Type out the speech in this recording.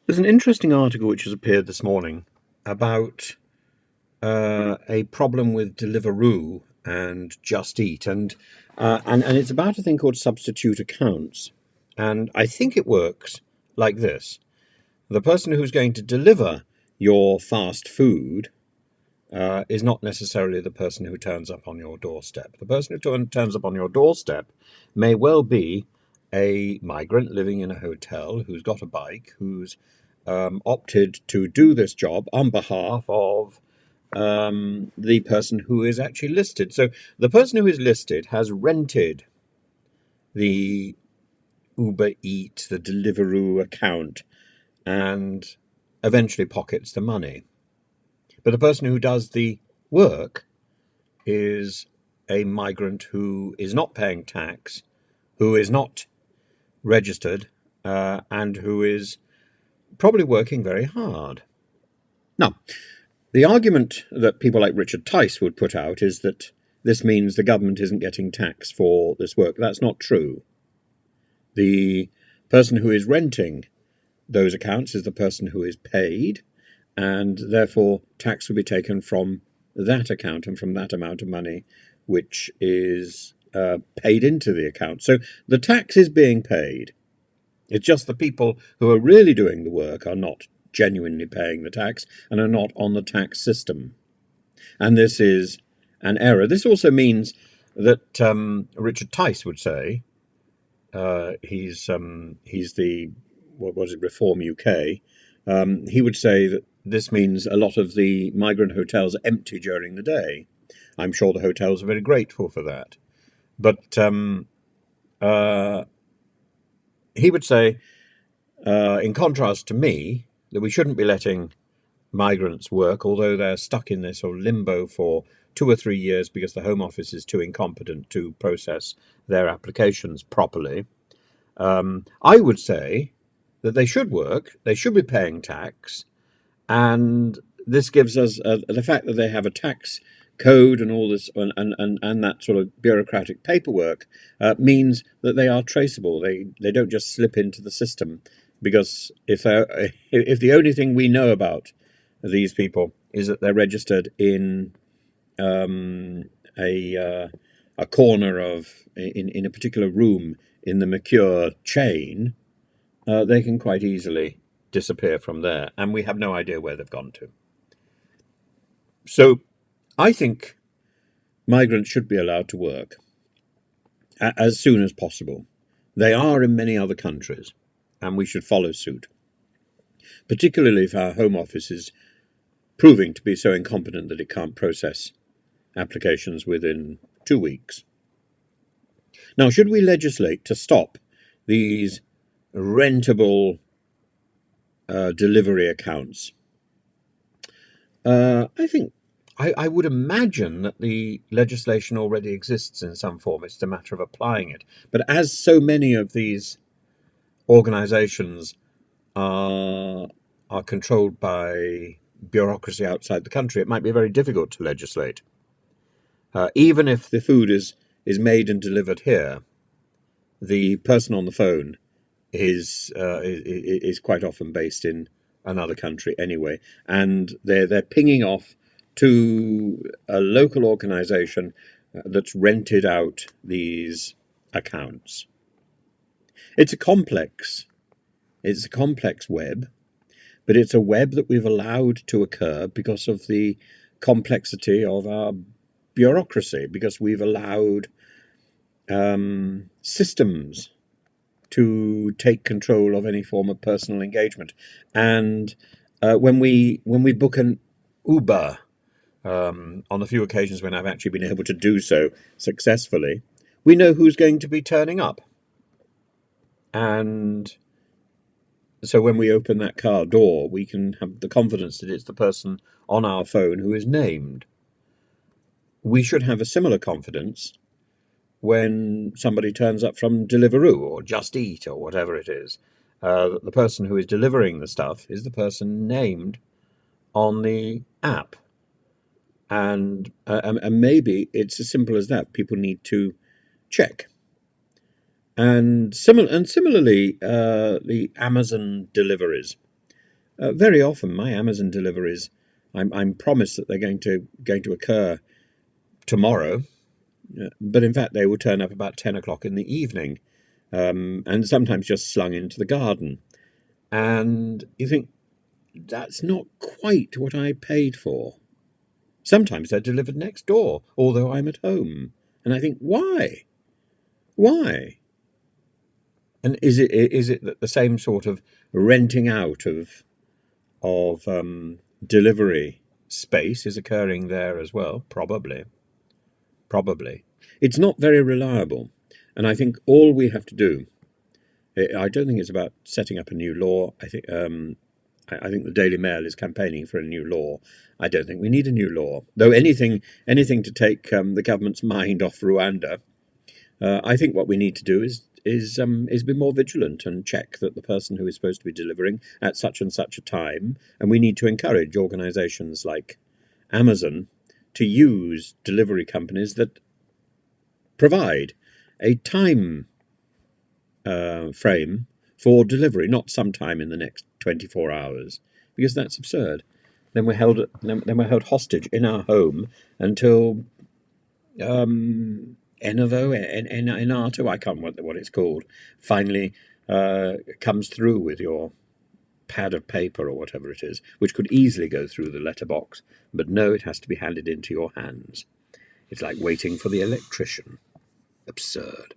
There's an interesting article which has appeared this morning about a problem with Deliveroo and Justeat, and it's about a thing called substitute accounts. And I think it works like this: the person who's going to deliver your fast food is not necessarily the person who turns up on your doorstep. The person who turns up on your doorstep may well be a migrant living in a hotel who's got a bike, who's opted to do this job on behalf of the person who is actually listed. So the person who is listed has rented the Uber Eat, the Deliveroo account, and eventually pockets the money. But the person who does the work is a migrant who is not paying tax, who is not registered, and who is probably working very hard. Now, the argument that people like Richard Tice would put out is that this means the government isn't getting tax for this work. That's not true. The person who is renting those accounts is the person who is paid, and therefore tax will be taken from that account and from that amount of money which is paid into the account. So the tax is being paid. It's just the people who are really doing the work are not genuinely paying the tax and are not on the tax system. And this is an error. This also means that Richard Tice would say, he's the, what was it, Reform UK, he would say that this means a lot of the migrant hotels are empty during the day. I'm sure the hotels are very grateful for that. But he would say, in contrast to me, that we shouldn't be letting migrants work, although they're stuck in this sort of limbo for 2 or 3 years because the Home Office is too incompetent to process their applications properly. I would say that they should work, they should be paying tax, and this gives us the fact that they have a tax code and all this and that sort of bureaucratic paperwork means that they are traceable. They don't just slip into the system, because if the only thing we know about these people is that they're registered in a corner in a particular room in the Mercure chain, they can quite easily disappear from there, and we have no idea where they've gone to. So I think migrants should be allowed to work as soon as possible. They are in many other countries, and we should follow suit, particularly if our Home Office is proving to be so incompetent that it can't process applications within 2 weeks. Now, should we legislate to stop these rentable delivery accounts? I would imagine that the legislation already exists in some form. It's a matter of applying it. But as so many of these organizations are controlled by bureaucracy outside the country, it might be very difficult to legislate. Even if the food is made and delivered here, the person on the phone is quite often based in another country anyway, and they're pinging off to a local organization that's rented out these accounts. It's a complex web, but it's a web that we've allowed to occur because of the complexity of our bureaucracy, because we've allowed systems to take control of any form of personal engagement. And when we book an Uber, on the few occasions when I've actually been able to do so successfully, we know who's going to be turning up. And so when we open that car door, we can have the confidence that it's the person on our phone who is named. We should have a similar confidence when somebody turns up from Deliveroo or Just Eat or whatever it is. The person who is delivering the stuff is the person named on the app. And maybe it's as simple as that. People need to check. And similarly, the Amazon deliveries. Very often, my Amazon deliveries, I'm promised that they're going to occur tomorrow, but in fact they will turn up about 10 o'clock in the evening, and sometimes just slung into the garden. And you think, that's not quite what I paid for. Sometimes they're delivered next door, although I'm at home. And I think, why? Why? And is it that the same sort of renting out of delivery space is occurring there as well? Probably. Probably. It's not very reliable. And I think all we have to do, I don't think it's about setting up a new law. I think the Daily Mail is campaigning for a new law. I don't think we need a new law, though anything to take the government's mind off Rwanda. I think what we need to do is be more vigilant and check that the person who is supposed to be delivering at such and such a time, and we need to encourage organisations like Amazon to use delivery companies that provide a time frame for delivery, not sometime in the next 24 hours, because that's absurd. Then we're held hostage in our home until Enato, I can't remember what it's called, finally comes through with your pad of paper or whatever it is, which could easily go through the letterbox, but no, it has to be handed into your hands. It's like waiting for the electrician. Absurd.